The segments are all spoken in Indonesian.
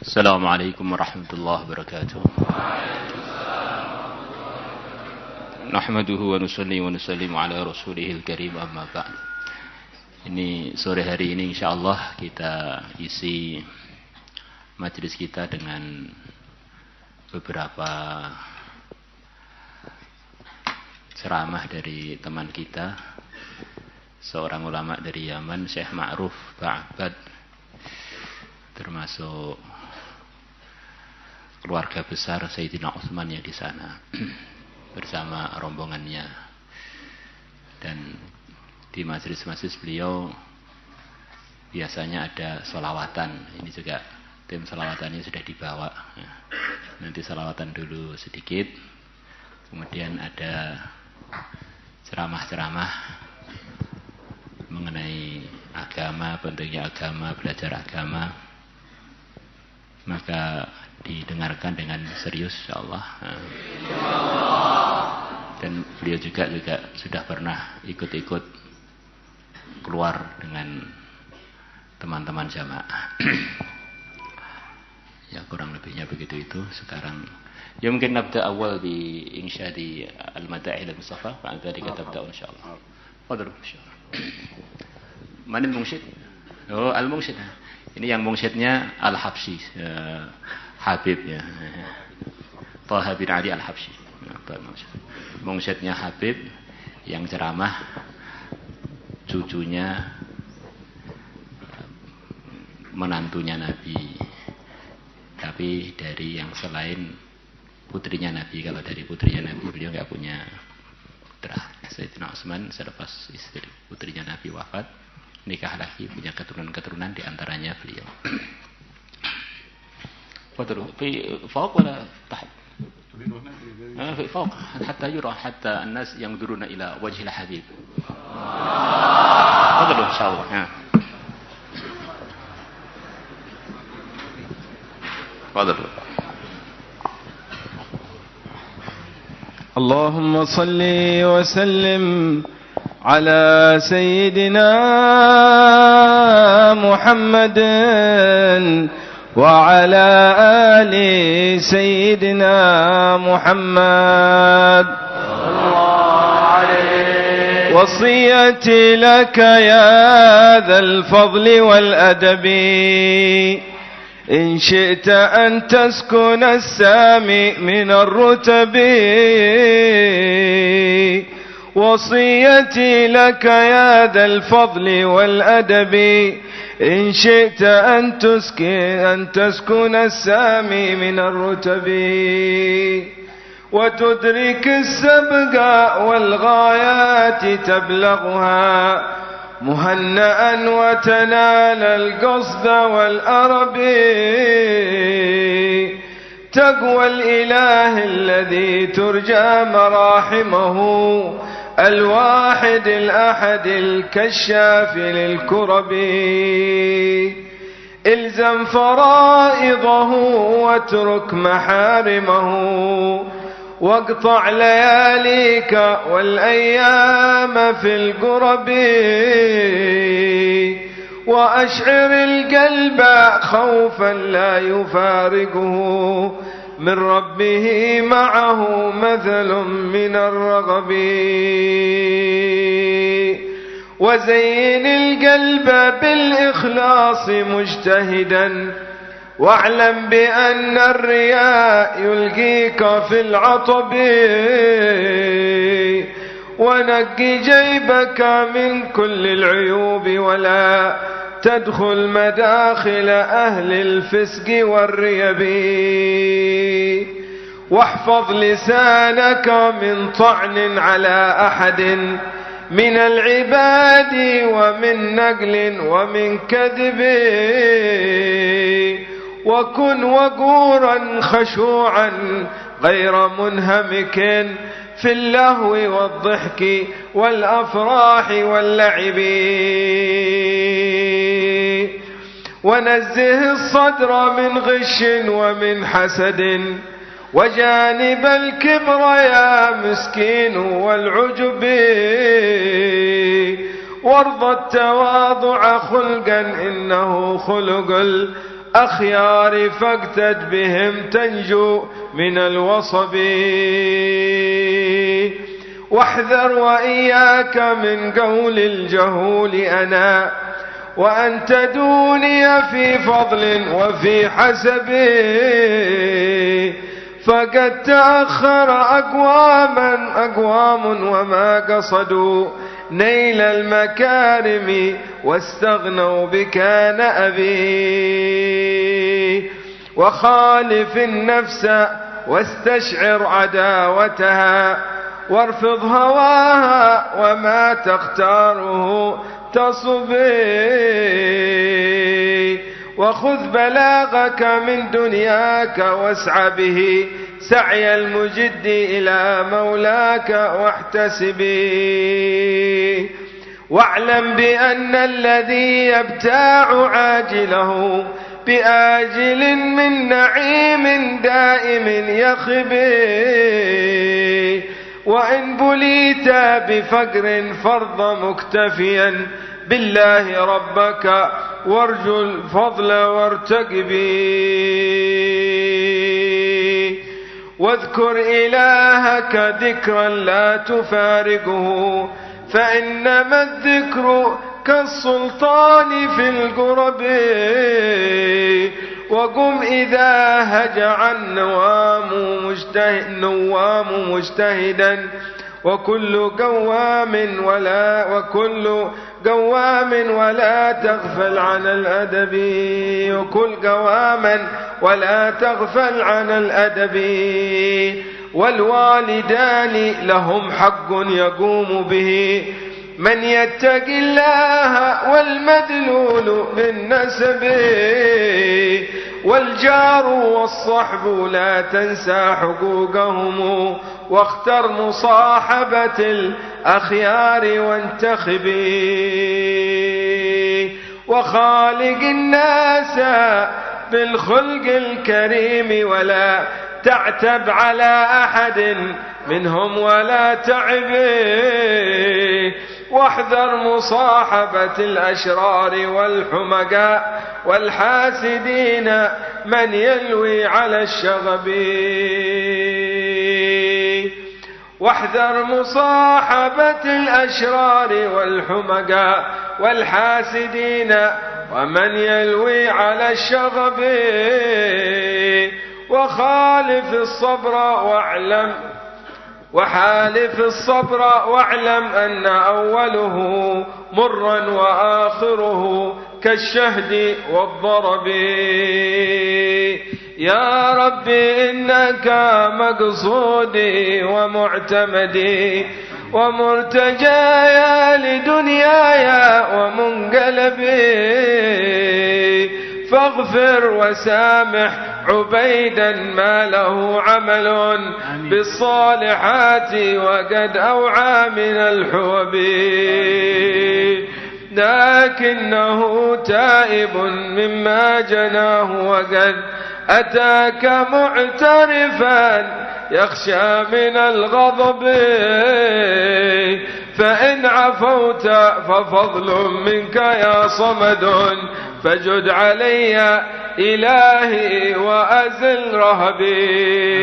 Assalamualaikum warahmatullahi wabarakatuh. Nahmaduhu wa nusalli wa nusallimu ala rasulihil karim amma ba'd. Ini sore hari ini insyaallah kita isi majelis kita dengan beberapa ceramah dari teman kita, seorang ulama dari Yaman, Syekh Ma'ruf Ba'abad, termasuk keluarga besar Sayyidina Utsman yang di sana bersama rombongannya. Dan di majelis-majelis beliau biasanya ada sholawatan. Ini juga tim sholawatannya sudah dibawa. Nanti sholawatan dulu sedikit, kemudian ada ceramah-ceramah mengenai agama, pentingnya agama, belajar agama. Maka didengarkan dengan serius insyaallah. Dan beliau juga sudah pernah ikut-ikut keluar dengan teman-teman jamaah. Ya kurang lebihnya begitu itu. Sekarang ya mungkin nabda awal di insya di al-mada'il al-mustafa, ba'da dzalika tabda insyaallah. Fadhil insyaallah. Mana al-munsyid? Oh, al-munsyid. Ini yang mungsyidnya Al-Habsyi, Habib ya. Thaha bin Ali Al-Habsyi. Mungsyidnya Habib, yang ceramah cucunya menantunya Nabi. Tapi dari yang selain putrinya Nabi. Kalau dari putrinya Nabi beliau enggak punya putra. Sayyidina Utsman selepas istri putrinya Nabi wafat, nikah lagi, punya keturunan-keturunan, di antaranya beliau. Fadlu fi fawq wala taht? Fi fawq hatta yura, hatta an-nas yanzuruna ila wajhil habib. Fadlu insyaallah. Fadlu. Allahumma salli wa sallim على سيدنا محمد وعلى آل سيدنا محمد. وصيتي لك يا ذا الفضل والأدب إن شئت أن تسكن السامي من الرتب. وصيتي لك يا ذا الفضل والأدب إن شئت أن تسكن السامي من الرتب وتدرك السبق والغايات تبلغها مهنأ وتنال القصد والأرب. تقوى الإله الذي ترجى مراحمه الواحد الأحد الكشاف للكرب. إلزم فرائضه واترك محارمه واقطع لياليك والأيام في القرب. وأشعر القلب خوفا لا يفارقه من ربه معه مثل من الرغب. وزين القلب بالإخلاص مجتهدا واعلم بأن الرياء يلقيك في العطب. ونقي جيبك من كل العيوب ولا تدخل مداخل أهل الفسق والريب. واحفظ لسانك من طعن على أحد من العباد ومن نقل ومن كذب. وكن وقورا خشوعا غير منهمك في اللهو والضحك والأفراح واللعب. ونزه الصدر من غش ومن حسد وجانب الكبر يا مسكين والعجب. وارض التواضع خلقا إنه خلق الأخيار فاقتد بهم تنجو من الوصب. واحذر وإياك من قول الجهول أنا وأنت دوني في فضل وفي حسب. فقد تأخر أقوام وما قصدوا نيل المكارم واستغنوا بك نأبي. وخالف النفس واستشعر عداوتها وارفض هواها وما تختاره تصبي. وخذ بلاغك من دنياك واسع به سعي المجد إلى مولاك واحتسبي. واعلم بأن الذي يبتاع عاجله بآجل من نعيم دائم يخبي. وإن بليت بفقر فرض مكتفيا بالله ربك وارجو الفضل وارتقبي. واذكر إلهك ذكرا لا تفارقه فإنما الذكر كالسلطان في القرب. وقم إذا هجع النوام مجتهدا وكل قوام ولا تغفل عن الأدب. وكل قواما ولا تغفل عن الأدب. والوالدان لهم حق يقوم به من يتق الله والمدلول بالنسب. والجار والصحب لا تنسى حقوقهم واختر مصاحبة الأخيار وانتخبي. وخالق الناس بالخلق الكريم ولا تعتب على أحد منهم ولا تعبي. واحذر مصاحبة الأشرار والحمقاء والحاسدين من يلوي على الشغب. واحذر مصاحبة الأشرار والحمقاء والحاسدين ومن يلوي على الشغب. وحالف الصبر واعلم أن أوله مرا وآخره كالشهد والضرب. يا ربي إنك مقصودي ومعتمدي ومرتجايا لدنياي ومنقلبي. فاغفر وسامح عبيدا ما له عمل بالصالحات وقد أوعى من الحوب. لكنه تائب مما جناه وقد أتاك معترفا يخشى من الغضب. فإن عفوت ففضل منك يا صمد فجد علي إلهي وأزل رهبي.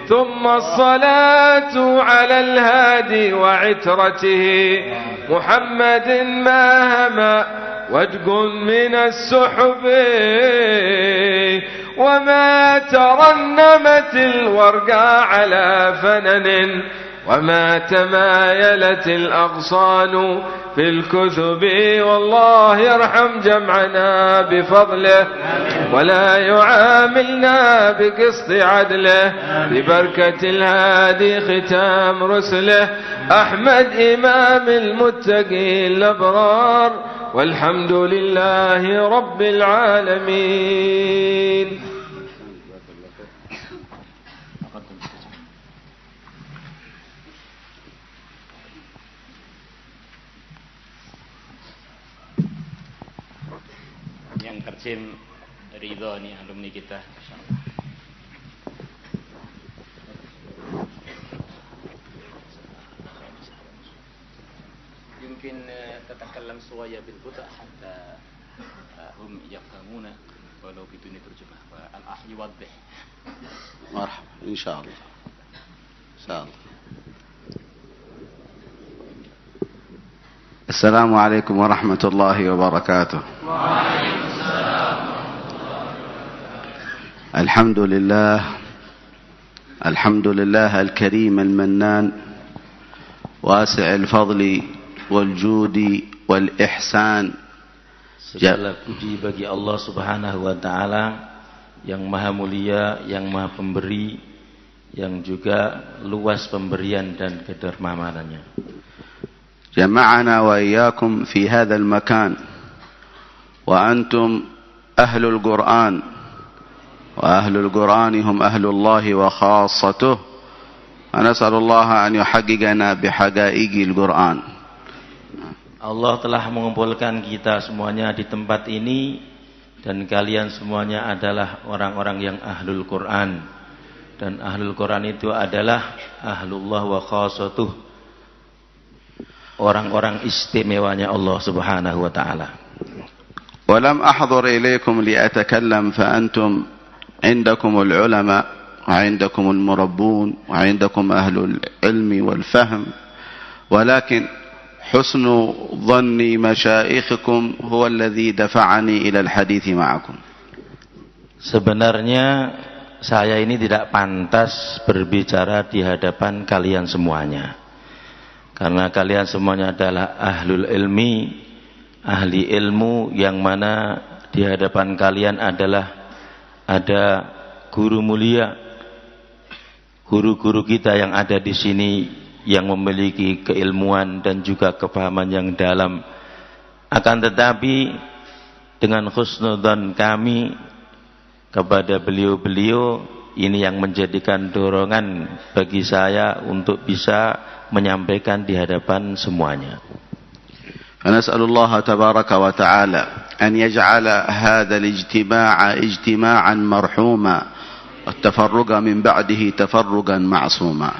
ثم الصلاة على الهادي وعترته محمد ما هما وجق من السحب. وما ترنمت الورقى على فنن وما تمايلت الأغصان في الكثب. والله يرحم جمعنا بفضله ولا يعاملنا بقسط عدله. ببركة الهادي ختام رسله أحمد إمام المتقين الأبرار والحمد لله رب العالمين. Yang terjun Ridho nih alumni kita, insyaallah. يمكن تتكلم شوية بالبطء حتى هم يفهمون ولو بدون ترجمة والأخ يوضح. مرحبا إن شاء الله. إن شاء الله. السلام عليكم ورحمة الله وبركاته. وعليكم السلام الحمد لله، الحمد لله الكريم المنان واسع الفضل والجود والإحسان. Segala puji bagi Allah Subhanahu wa taala yang maha mulia, yang maha pemberi, yang juga luas pemberian dan kedermawanannya. جمعنا وإياكم في هذا المكان وأنتم أهل القرآن، وأهل القرآن هم أهل الله وخاصته، ونسأل الله أن يحققنا بحقائق القرآن. Allah telah mengumpulkan kita semuanya di tempat ini, dan kalian semuanya adalah orang-orang yang ahlul Quran, dan ahlul Quran itu adalah ahlullah wa khassatuh, orang-orang istimewanya Allah Subhanahu wa taala. ولم أحضر إليكم لأتكلم فأنتم عندكم العلماء وعندكم المربون وعندكم أهل العلم والفهم، ولكن حسن ظن مشايخكم هو الذي دفعني إلى الحديث معكم. Sebenarnya saya ini tidak pantas berbicara di hadapan kalian semuanya, karena kalian semuanya adalah ahlul ilmi, ahli ilmu, yang mana di hadapan kalian adalah ada guru mulia, guru-guru kita yang ada di sini yang memiliki keilmuan dan juga kepahaman yang dalam. Akan tetapi dengan husnudzon kami kepada beliau-beliau ini yang menjadikan dorongan bagi saya untuk bisa menyampaikan di hadapan semuanya. فنسأل الله تبارك وتعالى أن يجعل هذا الاجتماع اجتماعا مرحوما والتفرق من بعده تفرقا معصوما.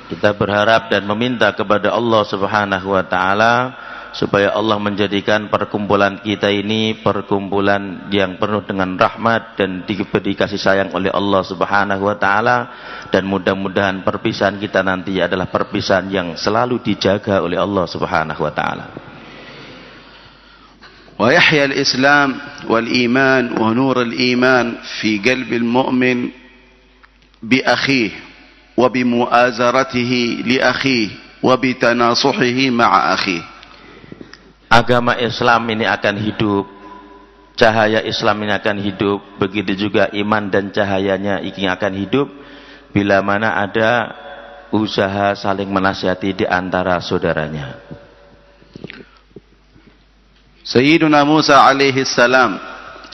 Kita berharap dan meminta kepada Allah Subhanahu wa taala supaya Allah menjadikan perkumpulan kita ini perkumpulan yang penuh dengan rahmat dan diberi kasih sayang oleh Allah Subhanahu wa taala, dan mudah-mudahan perpisahan kita nanti adalah perpisahan yang selalu dijaga oleh Allah Subhanahu wa taala. ويحيى الإسلام والإيمان ونور الإيمان في قلب المؤمن بأخيه وبمؤازرته لأخيه وبتناصحه مع أخيه. Agama Islam ini akan hidup, cahaya Islam ini akan hidup, begitu juga iman dan cahayanya ini akan hidup bila mana ada usaha saling menasihati di antara saudaranya. سيدنا موسى عليه السلام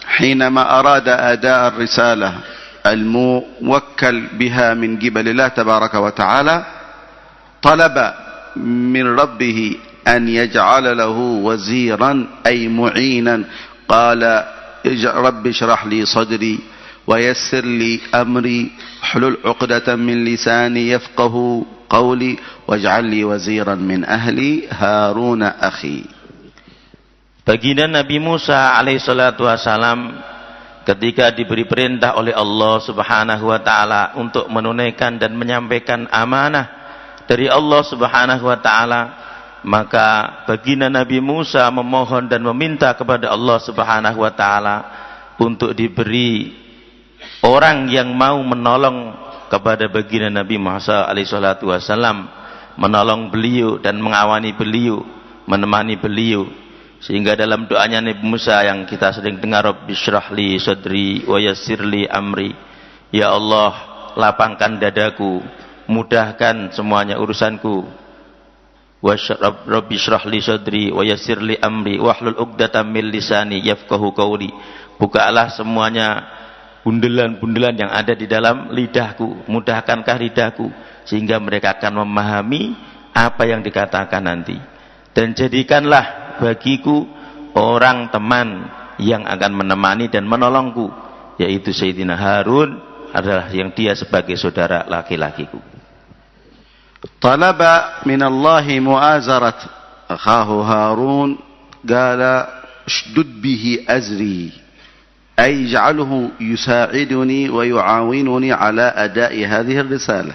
حينما أراد أداء الرسالة الموكل بها من قبل الله تبارك وتعالى طلب من ربه أن يجعل له وزيرا أي معينا. قال رب اشرح لي صدري ويسر لي أمري احلل عقدة من لساني يفقه قولي واجعل لي وزيرا من أهلي هارون أخي. Baginda Nabi Musa alaihissalatu wassalam ketika diberi perintah oleh Allah Subhanahu wa taala untuk menunaikan dan menyampaikan amanah dari Allah Subhanahu wa taala, maka baginda Nabi Musa memohon dan meminta kepada Allah Subhanahu wa taala untuk diberi orang yang mau menolong kepada baginda Nabi Musa alaihissalatu wassalam, menolong beliau dan mengawani beliau, menemani beliau. Sehingga dalam doanya Nabi Musa yang kita sering dengar, Rabbi syrah li sadri wa yassir li amri, ya Allah lapangkan dadaku, mudahkan semuanya urusanku. Rabbi syrah li sadri wa yassir li amri wahlul 'uqdatam min lisani yafqahu qawli. Bukalah semuanya bundelan-bundelan yang ada di dalam lidahku, mudahkankah lidahku sehingga mereka akan memahami apa yang dikatakan nanti. Dan jadikanlah bagiku orang teman yang akan menemani dan menolongku, yaitu Sayyidina Harun adalah yang dia sebagai saudara laki-lakiku. Talaba min Allah mu'azarat akhahu Harun qala ashdud bihi azri أي اجعله يساعدني ويعاونني على أداء هذه الرسالة.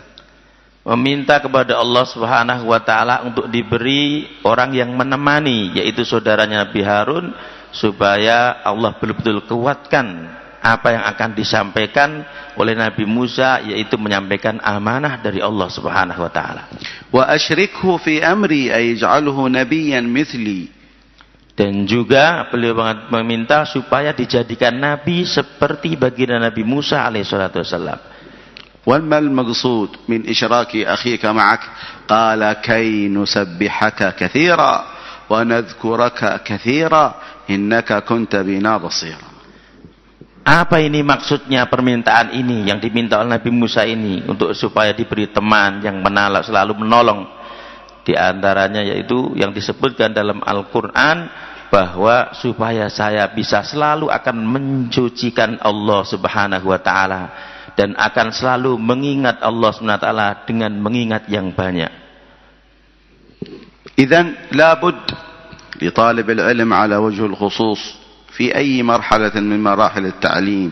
Meminta kepada Allah Subhanahu wa taala untuk diberi orang yang menemani, yaitu saudaranya Nabi Harun, supaya Allah betul-betul kuatkan apa yang akan disampaikan oleh Nabi Musa, yaitu menyampaikan amanah dari Allah Subhanahu wa taala. Wa asyrikhu fi amri ay ij'alhu nabiyyan mithli. Dan juga beliau meminta supaya dijadikan nabi seperti baginda Nabi Musa alaihi salatu wasallam. وما المقصود من إشراك أخيك معك؟ قال كي نسبحك كثيرا ونذكرك كثيرا إنك كنت بنا بصيرا. Apa ini maksudnya permintaan ini yang diminta oleh Nabi Musa ini, untuk supaya diberi teman yang selalu menolong. Di antaranya yaitu yang disebutkan dalam Al-Quran, bahwa supaya saya bisa selalu akan mensucikan Allah Subhanahu wa taala dan akan selalu mengingat Allah Subhanahu wa taala dengan mengingat yang banyak. إذن لابد لطالب العلم على وجه الخصوص في أي مرحلة من مراحل التعليم،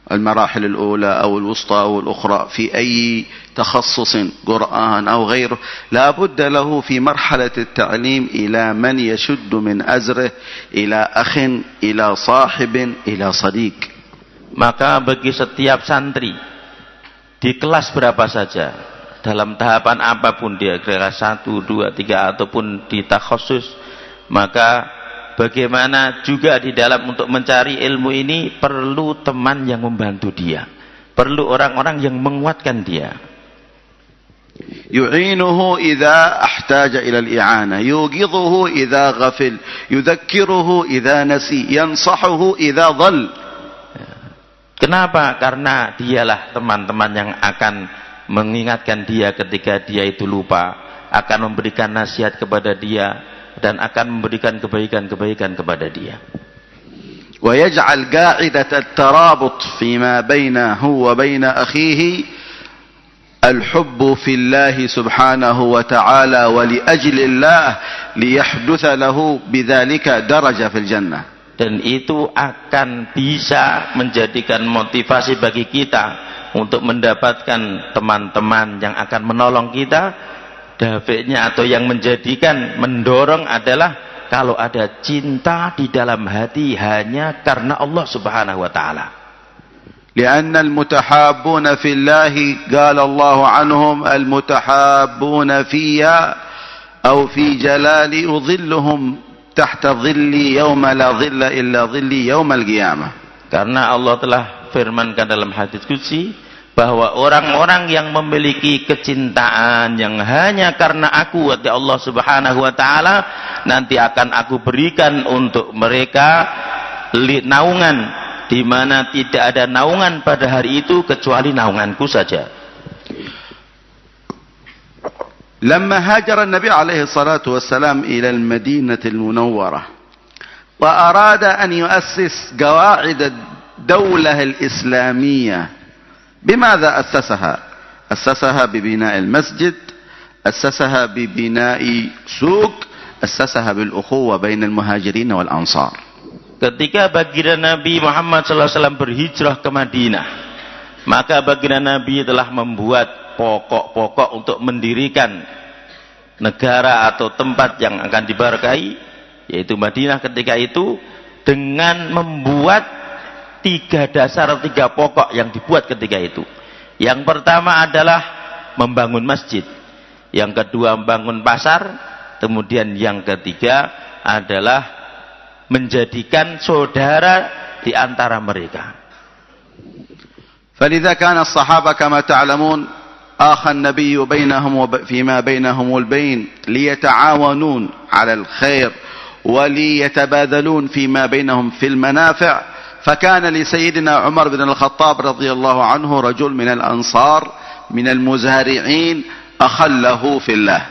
المراحل الأولى أو الوسطى أو الأخرى، في أي تخصص قرآن أو غيره، لا بد له في مرحلة التعليم إلى من يشد من أزره، إلى أخ، إلى صاحب، إلى صديق. Maka bagi setiap santri di kelas berapa saja, dalam tahapan apapun dia, kelas 1, 2, 3 ataupun di takhasus, maka bagaimana juga di dalam untuk mencari ilmu ini perlu teman yang membantu dia, perlu orang-orang yang menguatkan dia. يعينه إذا احتاج إلى الإعانة، يوقظه إذا غفل، يذكره إذا نسي، ينصحه إذا ضل. Kenapa? Karena dialah teman-teman yang akan mengingatkan dia ketika dia itu lupa, akan memberikan nasihat kepada dia, dan akan memberikan kebaikan-kebaikan kepada dia. ويجعل قاعدة الترابط فيما بينه وبين أخيه الحب في الله سبحانه وتعالى ولأجل الله ليحدث له بذلك درجة في الجنة. Dan itu akan bisa menjadikan motivasi bagi kita untuk mendapatkan teman-teman yang akan menolong kita. Daf'nya atau yang mendorong adalah kalau ada cinta di dalam hati hanya karena Allah Subhanahu wa taala. لأن المتحابون في الله قال الله عنهم المتحابون فيا أو في جلالي أظلهم تحت ظلي يوم لا ظل إلا ظلي يوم القيامة. Karena Allah telah firmankan dalam hadits qudsi bahwa orang-orang yang memiliki kecintaan yang hanya karena aku, kata Allah Subhanahu wa taala, nanti akan aku berikan untuk mereka naungan di mana tidak ada naungan pada hari itu kecuali naunganku saja. لما هاجر النبي عليه الصلاة والسلام إلى المدينة المنورة وأراد أن يؤسس قواعد الدولة الإسلامية، بماذا أسسها؟ أسسها ببناء المسجد، أسسها ببناء سوق، أسسها بالأخوة بين المهاجرين والأنصار. Ketika baginda Nabi Muhammad SAW berhijrah ke Madinah, maka baginda Nabi telah membuat pokok-pokok untuk mendirikan negara atau tempat yang akan diberkahi, yaitu Madinah ketika itu, dengan membuat 3 pokok yang dibuat ketika itu. Yang pertama adalah membangun masjid, yang kedua membangun pasar, kemudian yang ketiga adalah menjadikan saudara di antara mereka. فلذا كان الصحابة كما تعلمون آخى النبي بينهم فيما بينهم البين ليتعاونون على الخير وليتبادلون فيما بينهم في المنافع. فكان لسيدنا عمر بن الخطاب رضي الله عنه رجل من الأنصار من المزارعين أخله في الله.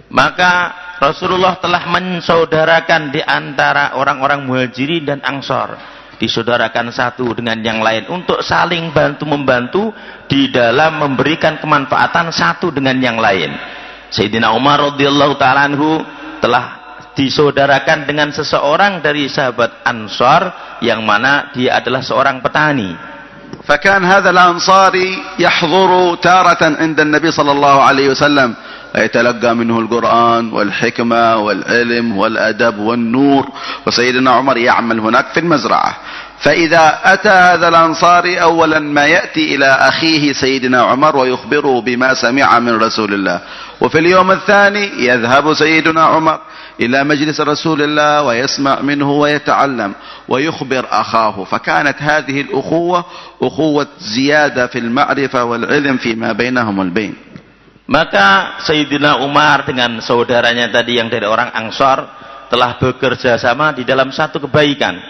Maka Rasulullah telah mensaudarakan di antara orang-orang Muhajirin dan Ansor, disaudarakan satu dengan yang lain untuk saling bantu-membantu di dalam memberikan kemanfaatan satu dengan yang lain. Sayyidina Umar radhiyallahu ta'ala anhu telah disaudarakan dengan seseorang dari sahabat Ansar yang mana dia adalah seorang petani. فكان هذا الأنصاري يحضر تارة عند النبي صلى الله عليه وسلم ويتلقى منه القرآن والحكمة والعلم والأدب والنور، وسيدنا عمر يعمل هناك في المزرعة. فإذا أتى هذا الأنصاري أولا ما يأتي إلى أخيه سيدنا عمر ويخبره بما سمع من رسول الله، وفي اليوم الثاني يذهب سيدنا عمر إلى مجلس رسول الله ويسمع منه ويتعلم ويخبر أخاه. فكانت هذه الأخوة أخوة زيادة في المعرفة والعلم فيما بينهم والبين. Maka Sayyidina Umar dengan saudaranya tadi yang dari orang Ansar telah bekerja sama di dalam satu kebaikan.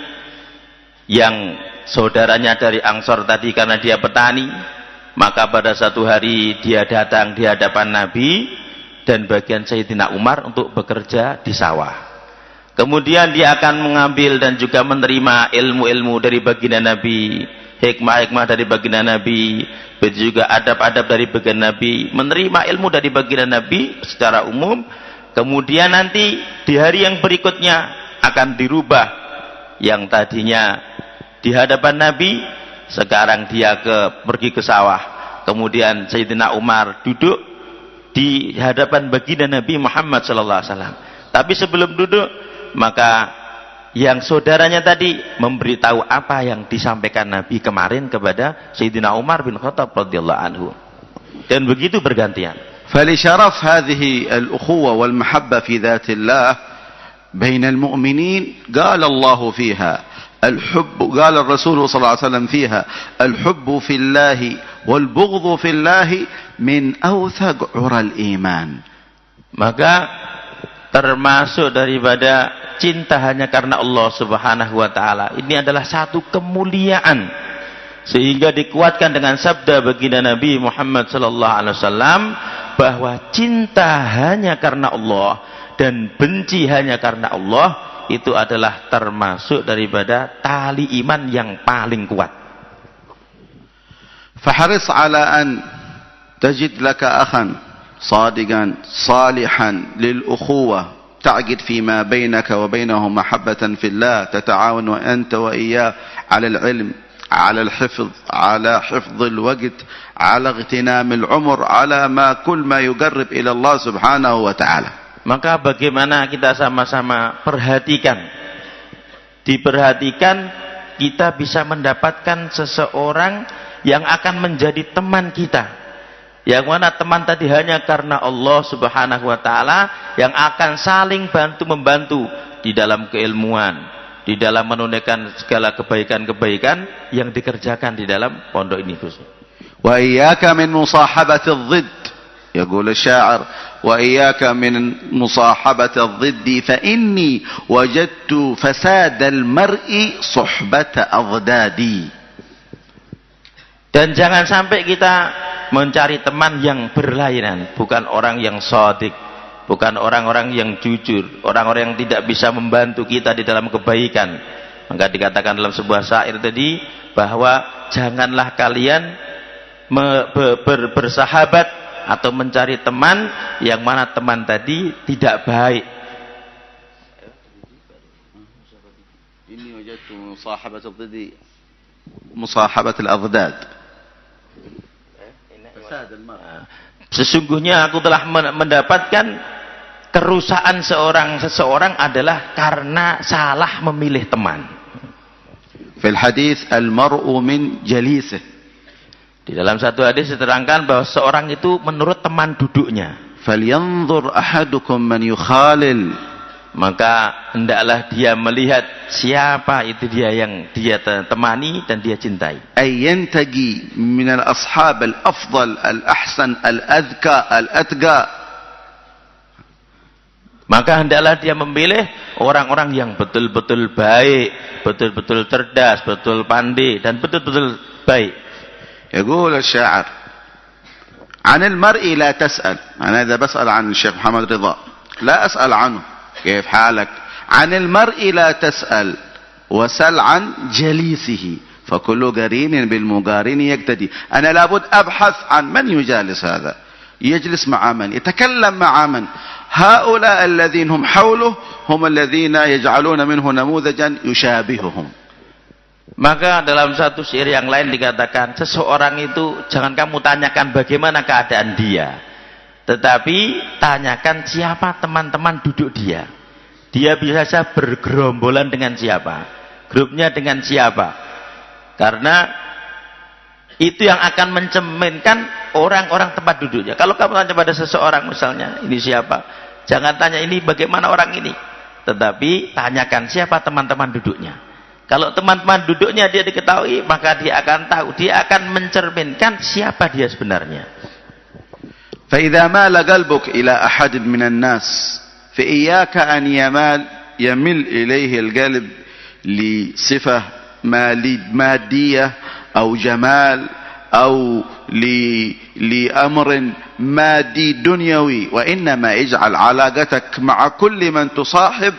Yang saudaranya dari Ansar tadi karena dia petani, maka pada satu hari dia datang di hadapan Nabi dan bagian Sayyidina Umar untuk bekerja di sawah. Kemudian dia akan mengambil dan juga menerima ilmu-ilmu dari baginda Nabi, hikmah-hikmah dari baginda Nabi, juga adab-adab dari baginda Nabi, menerima ilmu dari baginda Nabi secara umum. Kemudian nanti di hari yang berikutnya akan dirubah, yang tadinya di hadapan Nabi sekarang dia pergi ke sawah. Kemudian Sayyidina Umar duduk di hadapan baginda Nabi Muhammad sallallahu alaihi wasallam. Tapi sebelum duduk, maka yang saudaranya tadi memberitahu apa yang disampaikan Nabi kemarin kepada Sayyidina Umar bin Khattab radhiyallahu anhu. Dan begitu bergantian. فلشرف هذه الأخوة والمحبة في ذات الله بين المؤمنين قال الله فيها الحب، قال الرسول صلى الله عليه وسلم فيها الحب في الله والبغض في الله من أوثق عرى الإيمان. Maka termasuk daripada cinta hanya karena Allah Subhanahu wa taala ini adalah satu kemuliaan, sehingga dikuatkan dengan sabda baginda Nabi Muhammad sallallahu alaihi wasallam bahwa cinta hanya karena Allah dan benci hanya karena Allah itu adalah termasuk daripada tali iman yang paling kuat. فحرص على أن تجد لك أخا صادقا صالحا للأخوة تعقد فيما بينك وبينه محبة في الله، تتعاون أنت وإياه على العلم، على الحفظ، على حفظ الوقت، على اغتنام العمر، على كل ما يقرب إلى الله سبحانه وتعالى. Maka bagaimana kita sama-sama diperhatikan kita bisa mendapatkan seseorang yang akan menjadi teman kita, yang mana teman tadi hanya karena Allah Subhanahu wa taala, yang akan saling bantu-membantu di dalam keilmuan, di dalam menunaikan segala kebaikan-kebaikan yang dikerjakan di dalam pondok ini. Wa iyyaka min musahabati adh-dhidd, yaqul asy-sya'ir, wa iyyaka min musahabati adh-dhidd fa inni wajadtu fasad al-mar'i suhbata adhdadi. Dan jangan sampai kita mencari teman yang berlainan, bukan orang yang shadiq, bukan orang-orang yang jujur, orang-orang yang tidak bisa membantu kita di dalam kebaikan. Maka dikatakan dalam sebuah syair tadi bahwa janganlah kalian bersahabat atau mencari teman yang mana teman tadi tidak baik. Ini wajadtu musahabat ad-dhidd, musahabat al-adhdad. Sesungguhnya aku telah mendapatkan kerusakan seseorang adalah karena salah memilih teman. Fil hadis al-mar'u min jalisih. Di dalam satu hadis diterangkan bahwa seorang itu menurut teman duduknya. Falyanzur ahadukum man yukhalil. Maka hendaklah dia melihat siapa itu dia yang dia temani dan dia cintai. Ayyantagi min al-ashab al-afdal, al-ahsan, al-adhka, al-atqa. Maka hendaklah dia memilih orang-orang yang betul-betul baik, betul-betul cerdas, betul pandai dan betul-betul baik. Yaqul asy-sya'ir, 'an al-mar'i la tas'al. Ana idza bas'al 'an Syekh Muhammad Ridha, la as'al 'anhu. كيف حالك؟ عن المرء لا تسأل وسل عن جليسه فكل قرين بالمقارن يقتدي. أنا لابد أبحث عن من يجالس هذا. يجلس مع من؟ يتكلم مع من؟ هؤلاء الذين هم حوله هم الذين يجعلون منه نموذجا يشابههم. Maka dalam satu syair yang lain dikatakan, seseorang itu jangan kamu tanyakan bagaimana keadaan dia, tetapi tanyakan siapa teman-teman duduk dia. Dia bisa bergerombolan dengan siapa, grupnya dengan siapa. Karena itu yang akan mencerminkan orang-orang tempat duduknya. Kalau kamu tanya pada seseorang misalnya, ini siapa? Jangan tanya ini bagaimana orang ini, tetapi tanyakan siapa teman-teman duduknya. Kalau teman-teman duduknya dia diketahui, maka dia akan tahu, dia akan mencerminkan siapa dia sebenarnya. فإذا مال قلبك إلى أحد من الناس فإياك أن يمل إليه القلب لصفة مادية أو جمال أو لأمر مادي دنيوي، وإنما اجعل علاقتك مع كل من تصاحب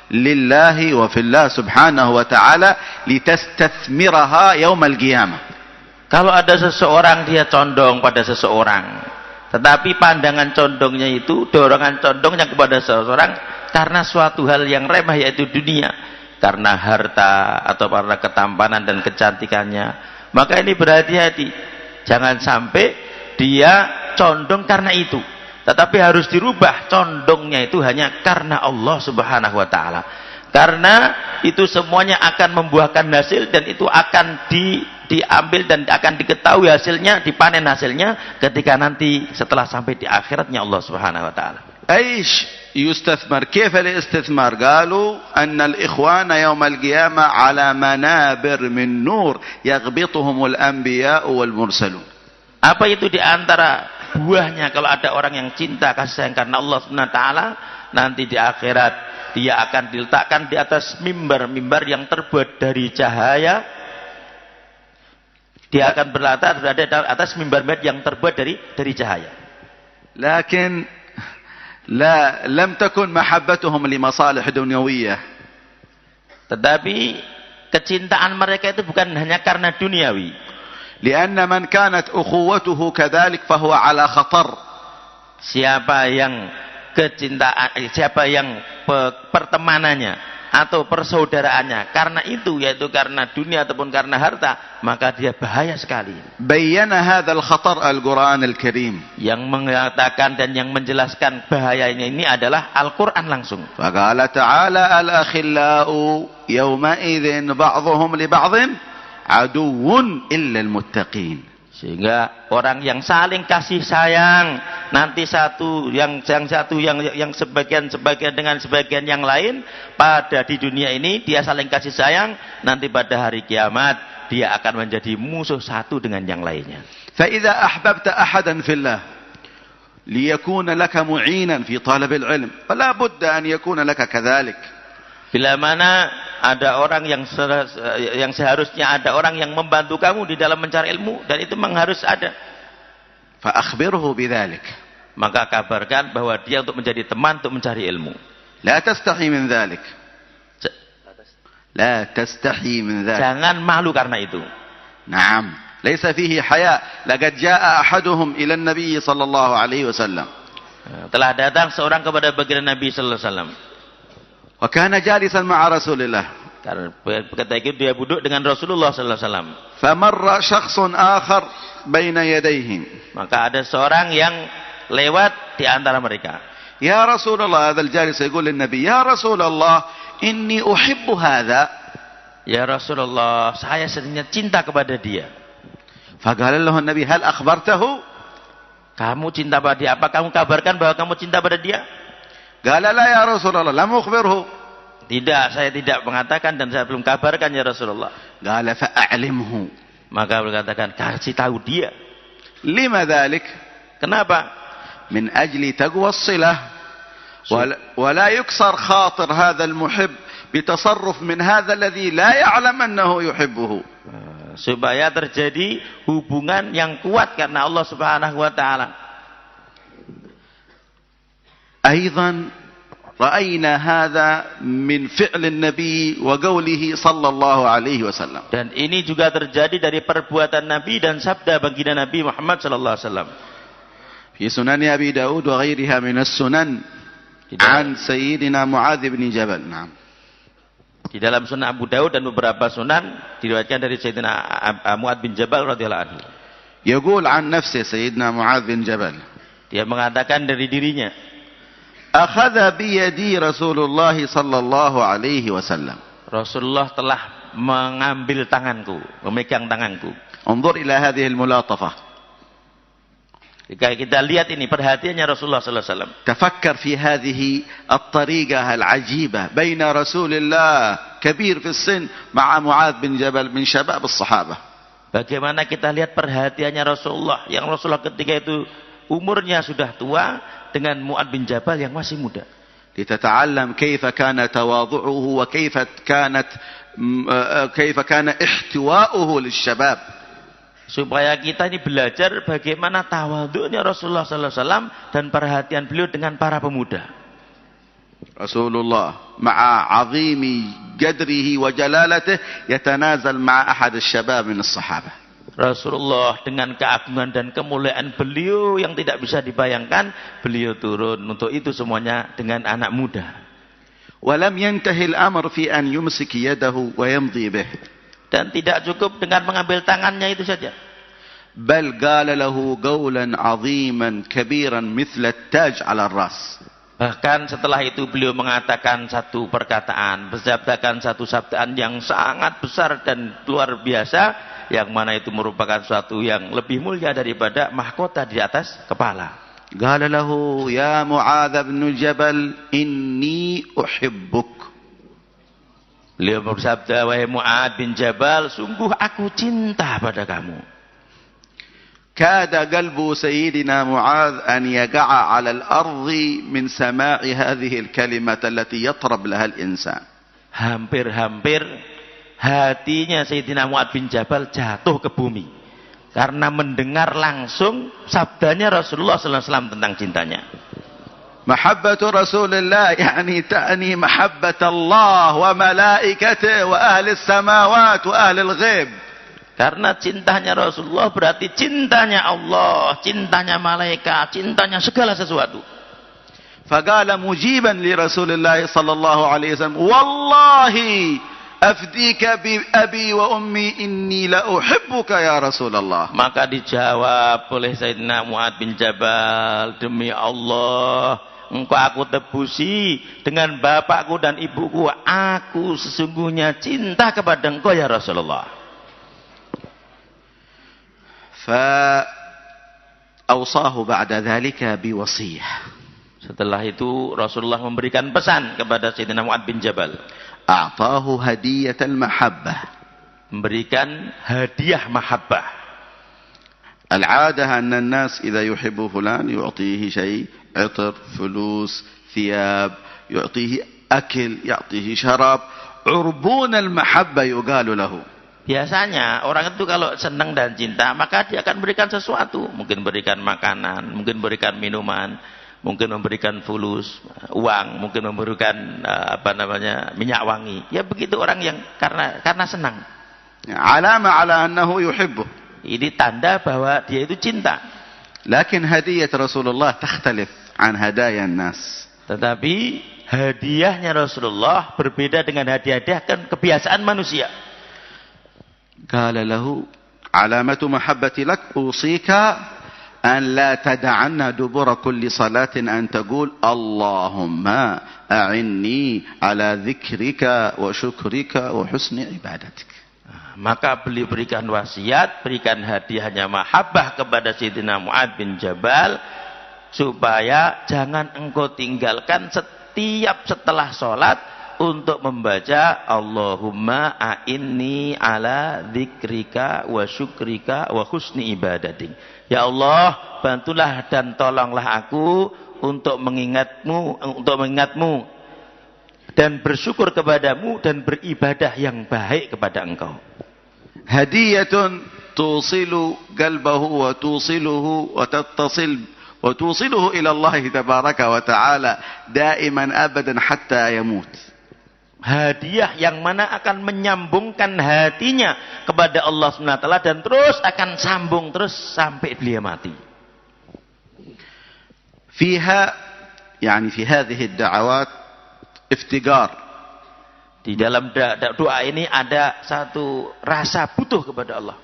لله وفي الله سبحانه وتعالى لتستثمرها يوم القيامة. Kalau ada seseorang dia condong pada seseorang, tetapi pandangan condongnya itu, dorongan condongnya kepada seseorang karena suatu hal yang remeh yaitu dunia, karena harta atau karena ketampanan dan kecantikannya, maka ini berhati-hati. Jangan sampai dia condong karena itu, tetapi harus dirubah condongnya itu hanya karena Allah Subhanahu wa taala. Karena itu semuanya akan membuahkan hasil, dan itu akan diambil dan akan diketahui hasilnya, dipanen hasilnya ketika nanti setelah sampai di akhiratnya Allah Subhanahu wa taala. ايش يستثمر؟ كيف الاستثمار؟ قالوا ان الاخوان يوم القيامة على منابر من نور يغبطهم الانبياء والمرسلون. Apa itu di antara buahnya kalau ada orang yang cinta kasih sayang karena Allah Subhanahu wa taala, nanti di akhirat dia akan diletakkan di atas mimbar-mimbar yang terbuat dari cahaya. Dia akan berada di atas mimbar-mimbar yang terbuat dari cahaya. لكن لم تكن محبتهم لمصالح دنيوية. Tetapi kecintaan mereka itu bukan hanya karena duniawi. لأن من كانت أخوته كذلك فهو على خطر. Siapa yang pertemanannya atau persaudaraannya karena itu, yaitu karena dunia ataupun karena harta, maka dia bahaya sekali. بين هذا الخطر القرآن الكريم. Yang mengatakan dan yang menjelaskan bahayanya ini adalah Al-Quran langsung. فقال تعالى الأخلاء يومئذ بعضهم لبعض عدو إلا المتقين. Sehingga orang yang saling kasih sayang, nanti yang sebagian dengan sebagian yang lain pada di dunia ini dia saling kasih sayang, nanti pada hari kiamat dia akan menjadi musuh satu dengan yang lainnya. فإذا أحببت أحدا في الله ليكون لك معينا في طلب العلم فلا بد أن يكون لك كذلك. Bila mana ada orang yang seharusnya ada orang yang membantu kamu di dalam mencari ilmu, dan itu memang harus ada. فأخبره بذلك. Maka kabarkan bahwa dia untuk menjadi teman untuk mencari ilmu. لا تستحي من ذلك. لا تستحي من ذلك. Jangan malu karena itu. نعم ليس فيه حياء. لقد جاء أحدهم إلى النبي صلى الله عليه وسلم. Telah datang seorang kepada baginda Nabi sallallahu alaihi wasallam. وكان جالسا مع رسول الله. Karena ketika itu dia duduk dengan Rasulullah sallallahu alaihi wasallam. فمر شخص آخر بين يديهم. Maka ada seorang yang lewat di antara mereka. يا رسول الله. هذا الجالس يقول للنبي يا رسول الله إني أحب هذا. Ya Rasulullah, saya sebenarnya cinta kepada dia. فقال له النبي هل أخبرته؟ Kamu cinta pada dia? Apa kamu kabarkan bahwa kamu cinta pada dia? قال لا يا رسول الله لم أخبره. Tidak, saya tidak mengatakan dan saya belum kabarkan ya Rasulullah. قال فأعلمه. Maka berkatakan, kasih tahu dia. لما ذلك؟ Kenapa? من أجل تقوى الصلة ولا يكسر خاطر هذا المحب بتصرف من هذا الذي لا يعلم أنه يحبه. Supaya terjadi hubungan yang kuat karena Allah Subhanahu wa taala. أيضا رأينا هذا من فعل النبي وقوله صلى الله عليه وسلم. Dan ini juga terjadi dari perbuatan Nabi dan sabda baginda Nabi Muhammad sallallahu alaihi wasallam. في سنن أبي داود وغيرها من السنن عن سيدنا معاذ بن جبل. نعم. Di dalam sunan Abu Daud dan beberapa sunan diriwayatkan dari Sayyidina Mu'adz bin Jabal radhiyallahu anhu. يقول عن نفسه سيدنا معاذ بن جبل. Dia mengatakan dari dirinya. أخذ بيدي رسول الله صلى الله عليه وسلم. Rasulullah telah mengambil tanganku, memegang tanganku. انظر إلى هذه الملاطفة. Jika kita lihat ini perhatiannya Rasulullah sallallahu alaihi wasallam. تفكر في هذه الطريقة العجيبة بين رسول الله كبير في السن مع معاذ بن جبل من شباب الصحابة. Bagaimana kita lihat perhatiannya Rasulullah, yang Rasulullah ketika itu umurnya sudah tua dengan Mu'adz bin Jabal yang masih muda. لتتعلم كيف كان تواضعه وكيف كان احتواؤه للشباب. Supaya kita ini belajar bagaimana tawadhu'nya Rasulullah sallallahu alaihi wasallam dan perhatian beliau dengan para pemuda. Rasulullah ma'a 'azimi qadrihi wa jalalatihi yatanazal ma'a ahad asy-syabab min as-sahabah. Rasulullah dengan keagungan dan kemuliaan beliau yang tidak bisa dibayangkan, beliau turun untuk itu semuanya dengan anak muda. Walam yantahi al-amr fi an yumsik yadahu wa yamdi bih. Dan tidak cukup dengan mengambil tangannya itu saja. Bal qala lahu qawlan 'aziman kabiran mithla at-taj 'ala ar-ras. Bahkan setelah itu beliau mengatakan satu perkataan, bersabdakan satu sabdaan yang sangat besar dan luar biasa, yang mana itu merupakan suatu yang lebih mulia daripada mahkota di atas kepala. Qala lahu ya Mu'adz bin Jabal inni uhibbuk. Beliau bersabda, wahai Mu'adz bin Jabal, sungguh aku cinta pada kamu. Kada qalbu sayyidina Mu'adz an yaqa'a 'ala al-ardi min sama'i hadhihi al-kalimat allati yatrab laha al-insan. Hampir-hampir hatinya Sayyidina Mu'adz bin Jabal jatuh ke bumi karena mendengar langsung sabdanya Rasulullah sallallahu alaihi wasallam tentang cintanya. Mahabbatu Rasulillah yani ta'ni mahabbat Allah wa malaikatihi wa ahli as-samawat wa ahli al-ghaib. Karena cintanya Rasulullah berarti cintanya Allah, cintanya malaikat, cintanya segala sesuatu. Faqala mujiban li Rasulillah sallallahu alaihi wasallam, wallahi afdika bi abi wa ummi inni la uhibbuka ya Rasulullah. Maka dijawab oleh Sayyidina Mu'adz bin Jabal, demi Allah, engkau aku tebusi dengan bapakku dan ibuku, aku sesungguhnya cinta kepada engkau ya Rasulullah. Fa'awsahu ba'da dhalika biwasiyah. Setelah itu Rasulullah memberikan pesan kepada Sayyidina Mu'adz bin Jabal. A'tahu hadiyatal mahabbah. Memberikan hadiah mahabbah. Al-'adah anna an-nas idza yuhibbu fulan yu'tihi syai', 'itr, fulus, thiyab, yu'tihi akil, yu'tihi syarab, 'urbun al-mahabbah yuqalu lahu. Biasanya orang itu kalau senang dan cinta maka dia akan berikan sesuatu, mungkin berikan makanan, mungkin berikan minuman, mungkin memberikan fulus, uang, mungkin memberikan minyak wangi. Ya begitu orang yang karena senang. Alama ala annahu yuhibbu. Ini tanda bahwa dia itu cinta. Lakin hadiyat Rasulullah takhtalif an hadaya an-nas. Tetapi hadiahnya Rasulullah berbeda dengan hadiah-hadiah kan kebiasaan manusia. قال له علامة محبتي لك أوصيك أن لا تدعن دبر كل صلاة أن تقول اللهم أعني على ذكرك وشكرك وحسن عبادتك. Maka beliau berikan wasiat, berikan hadiahnya mahabbah kepada Sayyidina Mu'adz bin Jabal, supaya jangan engkau tinggalkan setiap setelah sholat untuk membaca Allahumma a'inni ala dzikrika wa syukrika wa husni ibadatik. Ya Allah, bantulah dan tolonglah aku untuk mengingatmu dan bersyukur kepadamu dan beribadah yang baik kepada engkau. Hadiyatun tusilu qalbahu wa tusiluhu wa tattasil wa tusiluhu ila Allah tabaraka wa ta'ala daiman abadan hatta yamut. Hadiah yang mana akan menyambungkan hatinya kepada Allah SWT dan terus akan sambung terus sampai beliau mati. فيها يعني في هذه الدعوات افتقار. Di dalam doa ini ada satu rasa butuh kepada Allah.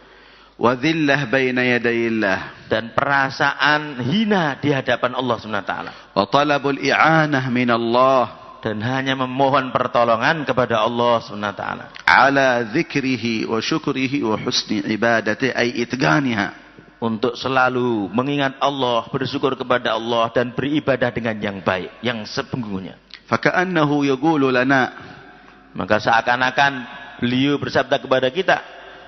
وذلة بين يدي الله. Dan perasaan hina di hadapan Allah Subhanahu wa taala. وطلب الإعانة من الله. Dan hanya memohon pertolongan kepada Allah Subhanahu wa taala. على ذكره وشكره وحسن عبادته أي إتقانها. Untuk selalu mengingat Allah, bersyukur kepada Allah dan beribadah dengan yang baik, yang sesungguhnya. فكأنه يقول لنا. Maka seakan-akan beliau bersabda kepada kita,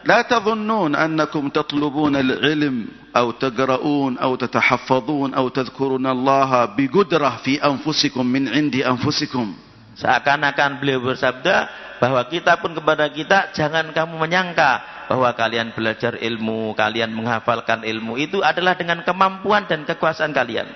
لا تظنون أنكم تطلبون العلم أو تقرؤون أو تتحفظون أو تذكرون الله بقدرة في أنفسكم من عند أنفسكم. Seakan-akan beliau bersabda bahwa kita pun kepada kita, jangan kamu menyangka bahwa kalian belajar ilmu, kalian menghafalkan ilmu itu adalah dengan kemampuan dan kekuasaan kalian.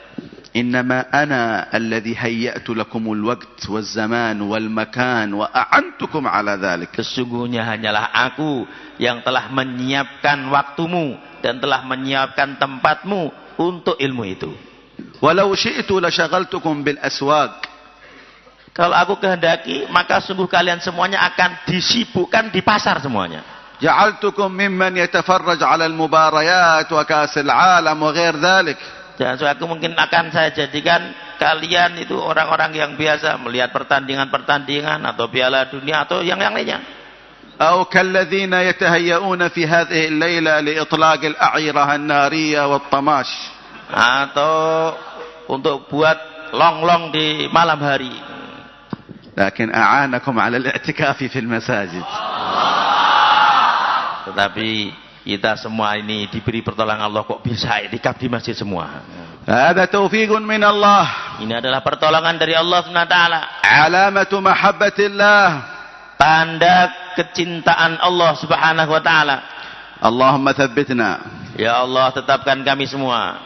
إنما أنا الذي هيأت لكم الوقت والزمان والمكان وأعنتكم على ذلك. Sesungguhnya hanyalah aku yang telah menyiapkan waktumu dan telah menyiapkan tempatmu untuk ilmu itu. ولو شئت لشغلتكم بالأسواق. Kalau aku kehendaki, maka sungguh kalian semuanya akan disibukkan di pasar semuanya. جعلتكم ممن يتفرج على المباريات وكأس العالم وغير ذلك. Dan aku mungkin akan saya jadikan kalian itu orang-orang yang biasa melihat pertandingan-pertandingan atau Piala Dunia atau yang lainnya. أو كالذين يتهيئون في هذه الليلة لإطلاق الأعيرة النارية والطماش. Atau untuk buat long-long di malam hari. لكن أعانكم على الاعتكاف في المساجد. Tetapi kita semua ini diberi pertolongan Allah kok bisa iktikaf di masjid semua. هذا توفيق من الله. Ini adalah pertolongan dari Allah SWT. علامة محبة الله. Tanda kecintaan Allah Subhanahu wa taala. اللهم ثبتنا. Ya Allah, tetapkan kami semua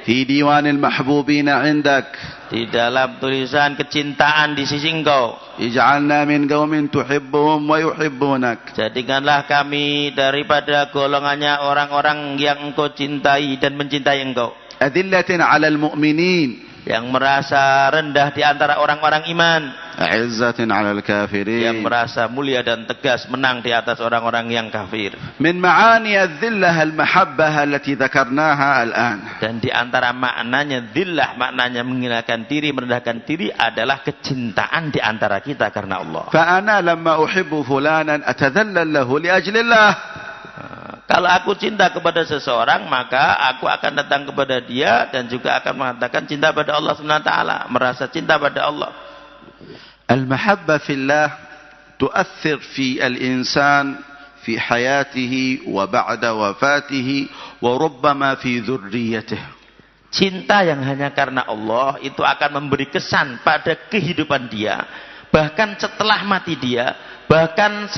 في ديوان المحبوبين عندك. di dalam tulisan kecintaan di sisi Engkau. اجعلنا من قوم تحبهم ويحبونك. Jadikanlah kami daripada golongannya orang-orang yang Engkau cintai dan mencintai Engkau. أذلة على المؤمنين. Yang merasa rendah di antara orang-orang iman. أعزة على Yang الكافرين. merasa mulia dan tegas menang di atas orang-orang yang kafir. من معاني الذلة المحبة التي ذكرناها الآن. Dan di antara maknanya dhillah, maknanya menghinakan diri, merendahkan diri adalah kecintaan di antara kita karena Allah. فأنا لما أحب فلانا أتذلل له لأجل الله. Kalau aku cinta kepada seseorang, maka aku akan datang kepada dia dan juga akan mengatakan cinta pada Allah Subhanahu wa taala, merasa cinta pada Allah. المحبة في الله تؤثر في الإنسان في حياته وبعد وفاته وربما في ذريته. Cinta yang hanya karena Allah itu akan memberi kesan pada kehidupan dia, bahkan setelah mati dia, bahkan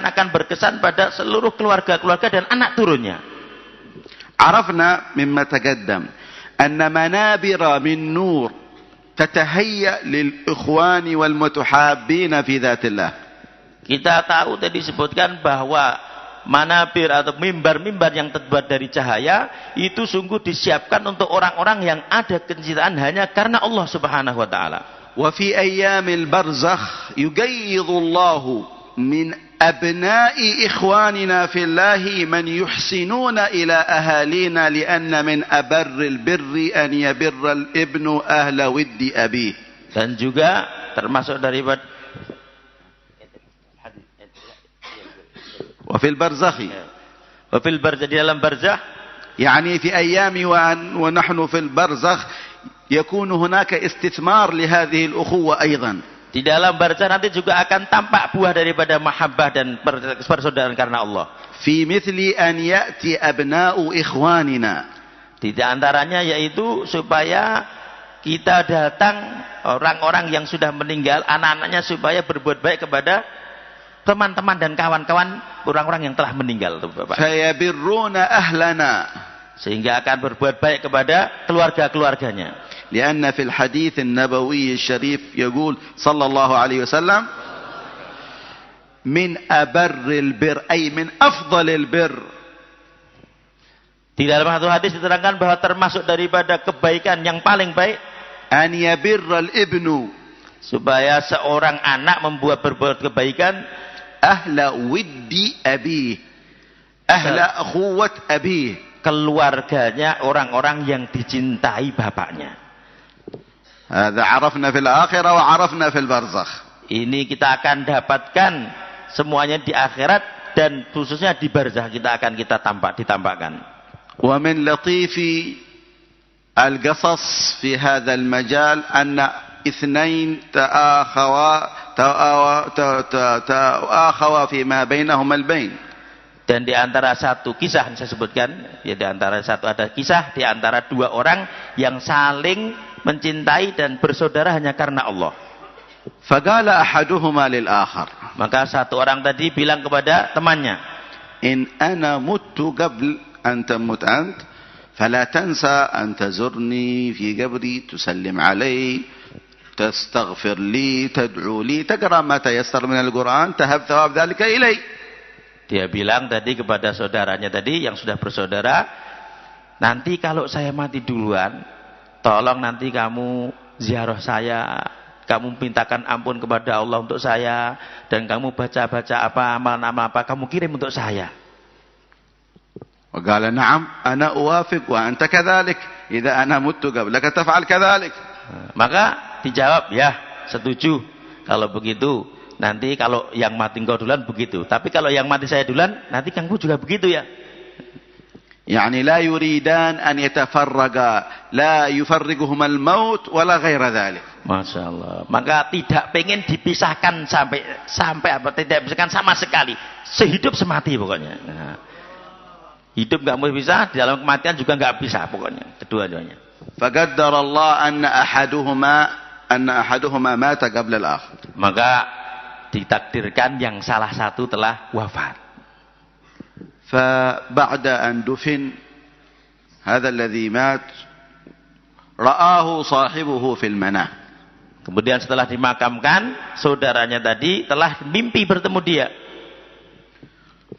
akan berkesan pada seluruh keluarga-keluarga dan anak turunnya. عرفنا مما تقدم أن منابر من نور تتهيأ للإخوان والمتحابين في ذات الله. Kita tahu tadi disebutkan bahwa manabir atau mimbar-mimbar yang terbuat dari cahaya itu sungguh disiapkan untuk orang-orang yang ada kecintaan hanya karena Allah Subhanahu wa taala. وفي أيام البرزخ يقيض الله من أبناء إخواننا في الله من يحسنون إلى أهالينا لأن من أبر البر أن يبر الابن أهل ود أبيه. Dan juga termasuk daripada وفي البرزخ di dalam barzah, يعني في أيام ونحن في البرزخ يكون هناك استثمار لهذه الأخوة أيضا. di dalam barzah nanti juga akan tampak buah daripada mahabbah dan persaudaraan karena Allah. في مثل أن يأتي أبناء إخواننا. Di antaranya yaitu supaya kita datang orang-orang yang sudah meninggal, anak-anaknya supaya berbuat baik kepada teman-teman dan kawan-kawan orang-orang yang telah meninggal, Bapak. فيبرون أهلنا. Sehingga akan berbuat baik kepada keluarga-keluarganya. لأن في الحديث النبوي الشريف يقول صلى الله عليه وسلم من أبر البر أي من أفضل البر Di dalam satu hadis diterangkan bahwa termasuk daripada kebaikan yang paling baik أن يبر الابن supaya seorang anak berbuat kebaikan أهل ود أبيه أهل أخوة أبيه. keluarganya orang-orang yang dicintai bapaknya. هذا عرفنا في الآخرة وعرفنا في البرزخ. Ini kita akan dapatkan semuanya di akhirat dan khususnya di barzakh kita ditampakkan. ومن لطيف القصص في هذا المجال أن اثنين تآخوا فيما بينهما البين. Dan di antara satu kisah yang saya sebutkan, ya di antara satu ada kisah di antara dua orang yang saling mencintai dan bersaudara hanya karena Allah. فقال أحدهما للآخر. Maka satu orang tadi bilang kepada temannya, إن أنا مت قبل أن تمت أنت فلا تنسى أن تزرني في قبري تسلم علي تستغفر لي تدعو لي تقرأ ما تيسر من القرآن تهب ثواب ذلك إلي. Dia bilang tadi kepada saudaranya tadi yang sudah bersaudara, nanti kalau saya mati duluan, tolong nanti kamu ziarah saya, kamu mintakan ampun kepada Allah untuk saya, dan kamu baca-baca apa amalan-amalan apa kamu kirim untuk saya. وقال نعم أنا أوافق وأنت كذلك إذا أنا مت قبلك تفعل كذلك. Maka dijawab, ya setuju kalau begitu. Nanti kalau yang mati engkau duluan begitu, tapi kalau yang mati saya duluan nanti kamu juga begitu ya. يعني لا يريدان أن يتفرقا لا يفرقهما الموت ولا غير ذلك. Masya Allah. Maka tidak pengen dipisahkan sampai apa, tidak dipisahkan sama sekali, sehidup semati pokoknya. Nah, hidup nggak mau bisa, di dalam kematian juga nggak bisa pokoknya, kedua-duanya. فقدر الله أن أحدهما مات قبل الآخر. Maka ditakdirkan yang salah satu telah wafat. فبعد أن دفن هذا الذي مات رآه صاحبه في المنام. Kemudian setelah dimakamkan, saudaranya tadi telah mimpi bertemu dia.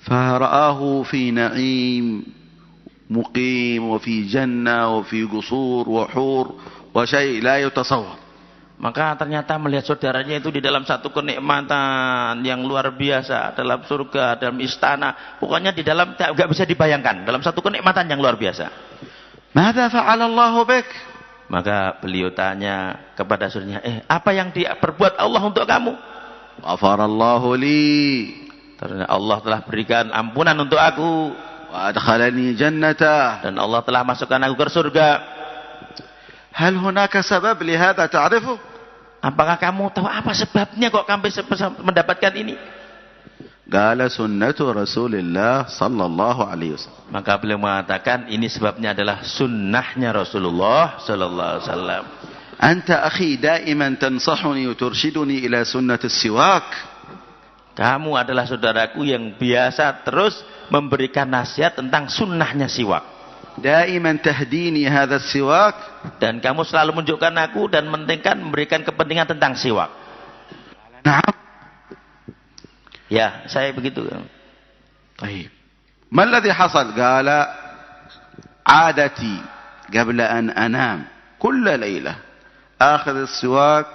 فرآه في نعيم مقيم وفي جنة وفي قصور وحور وشيء لا يتصور. Maka ternyata melihat saudaranya itu di dalam satu kenikmatan yang luar biasa, dalam surga, dalam istana, pokoknya di dalam nggak bisa dibayangkan, dalam satu kenikmatan yang luar biasa. ماذا فعل الله بك؟ Maka beliau tanya kepada saudaranya, apa yang diperbuat Allah untuk kamu? غفر الله لي. Ternyata Allah telah berikan ampunan untuk aku. وأدخلني جنته. Dan Allah telah masukkan aku ke surga. هل هناك سبب لهذا تعرفه؟ Apakah kamu tahu apa sebabnya kok kamu mendapatkan ini? قال سنة رسول الله صلى الله عليه وسلم. Maka beliau mengatakan ini sebabnya adalah sunnahnya Rasulullah sallallahu alaihi wasallam. أنت أخي دائما تنصحني وترشدني إلى سنة السواك. Kamu adalah saudaraku yang biasa terus memberikan nasihat tentang sunnahnya siwak. دائما تهديني هذا السواك. Dan kamu selalu menunjukkan aku dan memberikan kepentingan tentang siwak. نعم. Ya, saya begitu. طيب. ما الذي حصل؟ قال عادتي قبل أن أنام كل ليلة آخذ السواك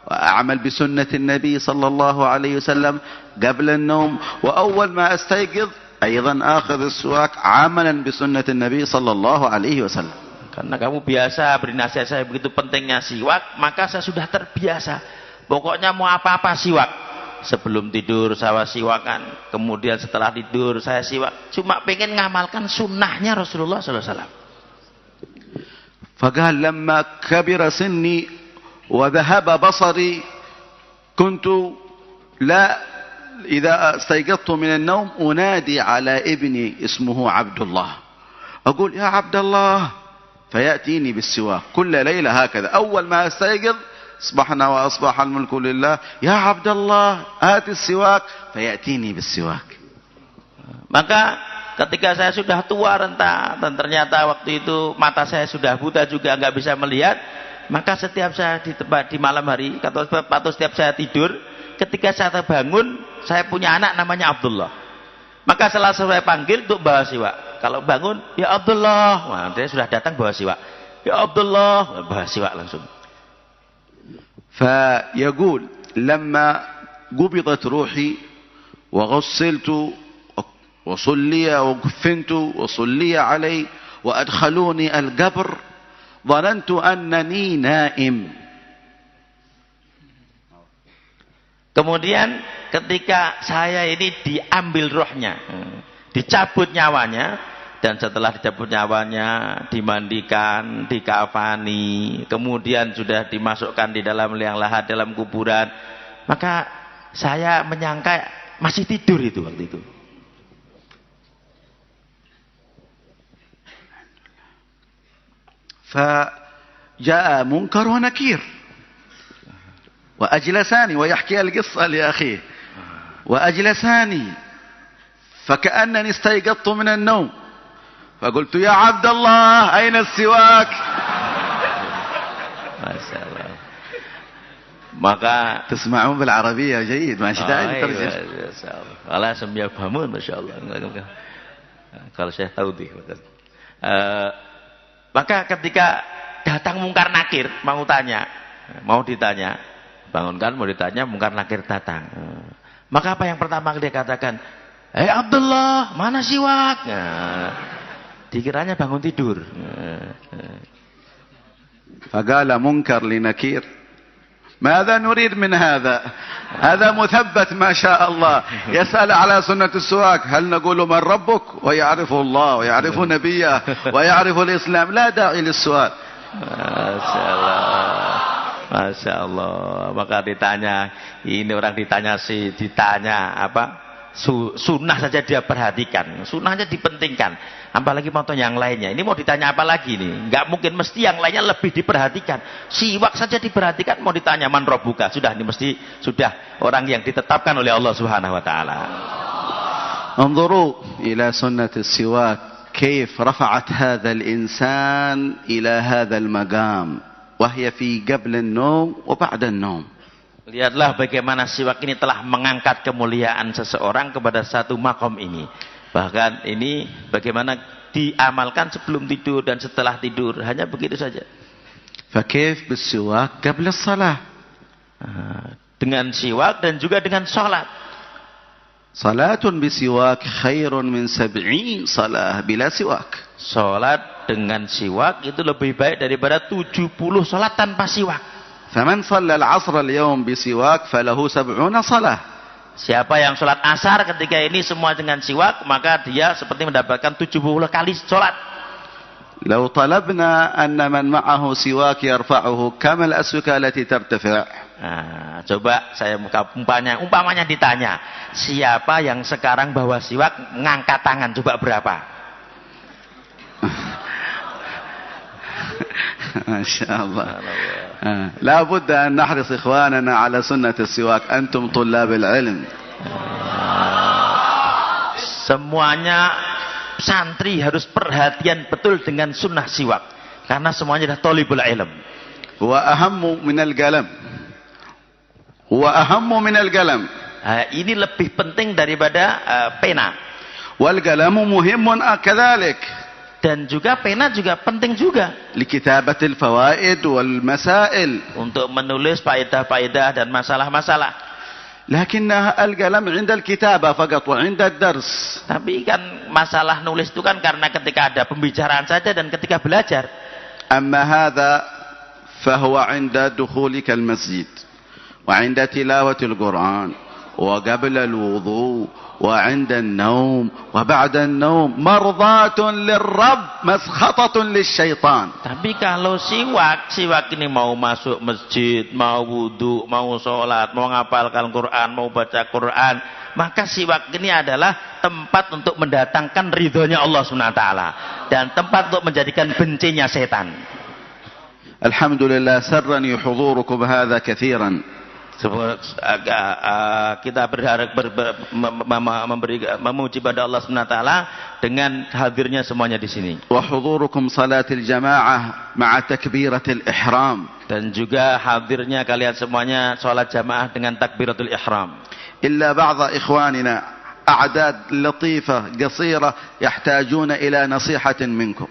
وأعمل بسنة النبي صلى الله عليه وسلم قبل النوم وأول ما أستيقظ أيضا آخذ السواك عملا بسنة النبي صلى الله عليه وسلم. Karena kamu biasa beri nasihat saya begitu pentingnya siwak, maka saya sudah terbiasa. Pokoknya mau apa-apa siwak. Sebelum tidur saya siwakan, kemudian setelah tidur saya siwak. Cuma pengen ngamalkan sunnahnya Rasulullah sallallahu alaihi wasallam. فقال لما كبر سني وذهب بصري كنت لا إذا استيقظت من النوم أنادي على ابني اسمه عبد الله أقول يا عبد الله فيأتيني بالسواك كل ليلة هكذا أول ما أستيقظ أصبحنا وأصبح الملك لله يا عبد الله هات السواك فيأتيني بالسواك. Maka ketika saya sudah tua renta dan ternyata waktu itu mata saya sudah buta juga nggak bisa melihat, maka setiap saya di malam hari atau setiap saya tidur, ketika saya terbangun saya punya anak namanya Abdullah. Maka setelah saya panggil untuk bawa siwak. Kalau bangun, ya Abdullah. Wah, dia sudah datang bawa siwak. Ya Abdullah, bawa siwak langsung. فيقول لما قبضت روحي وغسلت وصلي وكفنت وصلي علي وأدخلوني القبر ظننت أنني نائم. Kemudian ketika saya ini diambil rohnya, dicabut nyawanya, dan setelah dicabut nyawanya, dimandikan, dikafani, kemudian sudah dimasukkan di dalam liang lahat dalam kuburan, maka saya menyangka masih tidur itu waktu itu. فجاء منكر ونكير وأجلساني ويحكي القصة لأخيه وأجلساني فكأنني استيقظت من النوم فقلت يا عبد الله أين السواك. ما شاء الله. Maka تسمعون بالعربية جيد ما داعي ترجم. Allah sembilan bangun, masya Allah. Kalau saya tahu deh. Maka ketika datang mungkar nakir mau ditanya, bangunkan mau ditanya, mungkar nakir datang. Maka apa yang pertama dia katakan? Abdullah, mana siwak? Dikiranya bangun tidur. فقال منكر لنكير ماذا نريد من هذا مثبت ما شاء الله يسأل على سنة السواك هل نقول من ربك ويعرف الله ويعرف نبيه ويعرف الإسلام لا داعي للسؤال. Masya Allah. Maka ditanya, ini orang ditanya apa? Sunnah saja dia perhatikan, sunnahnya dipentingkan, apalagi mau yang lainnya. Ini mau ditanya apa lagi nih? Nggak mungkin, mesti yang lainnya lebih diperhatikan. Siwak saja diperhatikan, mau ditanya man rabbuka, sudah ini mesti sudah orang yang ditetapkan oleh Allah Subhanahu wa taala. انظروا إلى سنة السواك كيف رفعت هذا الإنسان إلى هذا المقام وهي في قبل النوم وبعد النوم. Lihatlah bagaimana siwak ini telah mengangkat kemuliaan seseorang kepada satu makom ini. Bahkan ini bagaimana diamalkan sebelum tidur dan setelah tidur, hanya begitu saja. فكيف بالسواك قبل الصلاة. Dengan siwak dan juga dengan salat. صلاة بسواك خير من 70 صلاة بلا سواك. Salat dengan siwak itu lebih baik daripada 70 salat tanpa siwak. فمن صلى العصر اليوم بسواك فله 70 صلاة. Siapa yang sholat asar ketika ini semua dengan siwak, maka dia seperti mendapatkan 70 kali sholat. لو طلبنا أن من معه سواك يرفعه كم الأسوكة التي ترتفع. Coba saya umpamanya ditanya, siapa yang sekarang bawa siwak ngangkat tangan, coba berapa? ما شاء الله. لا بد أن نحرص إخواننا على سنة السواك. أنتم طلاب العلم. Semuanya santri harus perhatian betul dengan sunnah siwak, karena semuanya adalah thalibul ilm. هو أهم من القلم. Ini lebih penting daripada pena. والقلم مهم كذلك. Dan juga pena juga penting juga. لكتابة الفوائد والمسائل. Untuk menulis faedah-faedah dan masalah-masalah. لكن القلم عند الكتابة فقط وعند الدرس. Tapi kan masalah nulis itu kan karena ketika ada pembicaraan saja dan ketika belajar. أما هذا فهو عند دخولك المسجد وعند تلاوة القرآن وقبل الوضوء وعند النوم وبعد النوم مرضاة للرب مسخطة للشيطان. Tapi kalau siwak ini mau masuk masjid, mau wudu, mau sholat, mau ngapalkan Quran, mau baca Quran, maka siwak ini adalah tempat untuk mendatangkan ridhonya Allah SWT dan tempat untuk menjadikan bencinya setan. Alhamdulillah sarrani hudurukum hadha kathiran. Kita berharap memuji pada Allah SWT dengan hadirnya semuanya di sini. Wa hudurukum salatil jamaah ma'a takbiratil ihram. Dan juga hadirnya kalian semuanya salat jamaah dengan takbiratul ihram. Illa ba'dha ikhwanina أعداد لطيفة قصيرة يحتاجون إلى نصيحة منكم.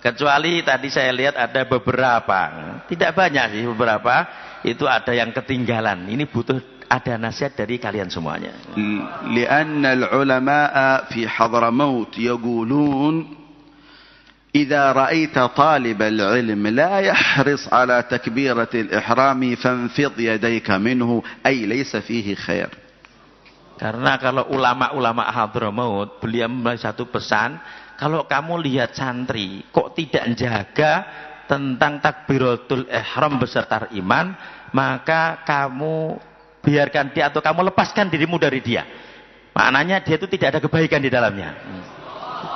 Kecuali tadi saya lihat ada beberapa, tidak banyak sih, beberapa itu ada yang ketinggalan. Ini butuh ada nasihat dari kalian semuanya. لأن العلماء في حضرموت يقولون إذا رأيت طالب العلم لا يحرص على تكبيرة الإحرام فانفض يديك منه أي ليس فيه خير. Karena kalau ulama-ulama Hadramaut, beliau memberi satu pesan, kalau kamu lihat santri kok tidak menjaga tentang takbiratul ihram beserta iman, maka kamu biarkan dia atau kamu lepaskan dirimu dari dia. Maknanya dia itu tidak ada kebaikan di dalamnya.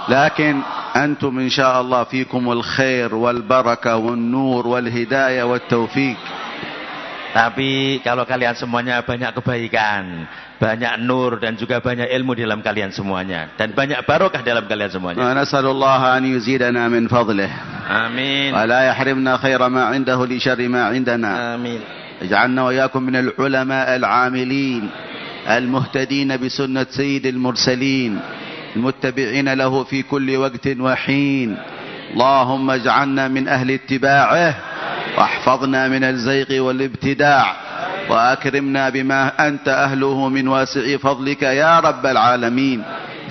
لكن أنتم إن شاء الله فيكم الخير والبركة والنور والهداية والتوفيق. Tapi kalau kalian semuanya banyak kebaikan, banyak nur dan juga banyak ilmu di dalam kalian semuanya, dan banyak barokah dalam kalian semuanya. ونسأل الله أن يزيدنا من فضله. Amin. ولا يحرمنا خير ما عنده لشر ما عندنا. Amin. اجعلنا وإياكم من العلماء العاملين المهتدين بسنة سيد المرسلين المتبعين له في كل وقت وحين. اللهم اجعلنا من أهل اتباعه واحفظنا من الزيغ والابتداع وأكرمنا بما أنت أهله من واسع فضلك يا رب العالمين.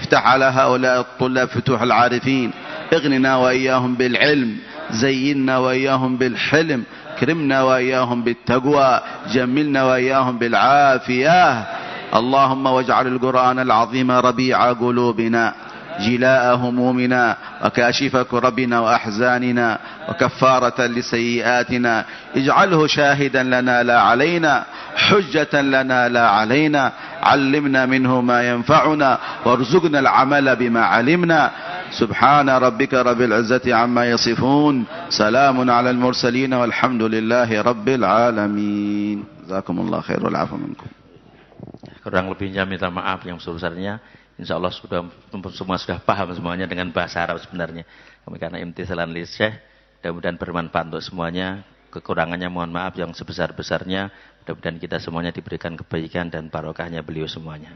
افتح على هؤلاء الطلاب فتوح العارفين. اغننا وإياهم بالعلم. زينا وإياهم بالحلم. كرمنا وإياهم بالتقوى. جملنا وإياهم بالعافية. اللهم واجعل القرآن العظيم ربيع قلوبنا جلاء همومنا وكاشف كربنا وأحزاننا وكفارة لسيئاتنا. اجعله شاهدا لنا لا علينا حجة لنا لا علينا. علمنا منه ما ينفعنا وارزقنا العمل بما علمنا. سبحان ربك رب العزة عما يصفون. سلام على المرسلين والحمد لله رب العالمين. جزاكم الله خير والعفو منكم. Kurang lebihnya minta maaf yang sebesarnya. Insya Allah semua sudah paham semuanya dengan bahasa Arab sebenarnya. Kami karena imtithalan li Syekh, mudah-mudahan bermanfaat untuk semuanya. Kekurangannya mohon maaf yang sebesar-besarnya. Mudah-mudahan kita semuanya diberikan kebaikan dan barokahnya beliau semuanya.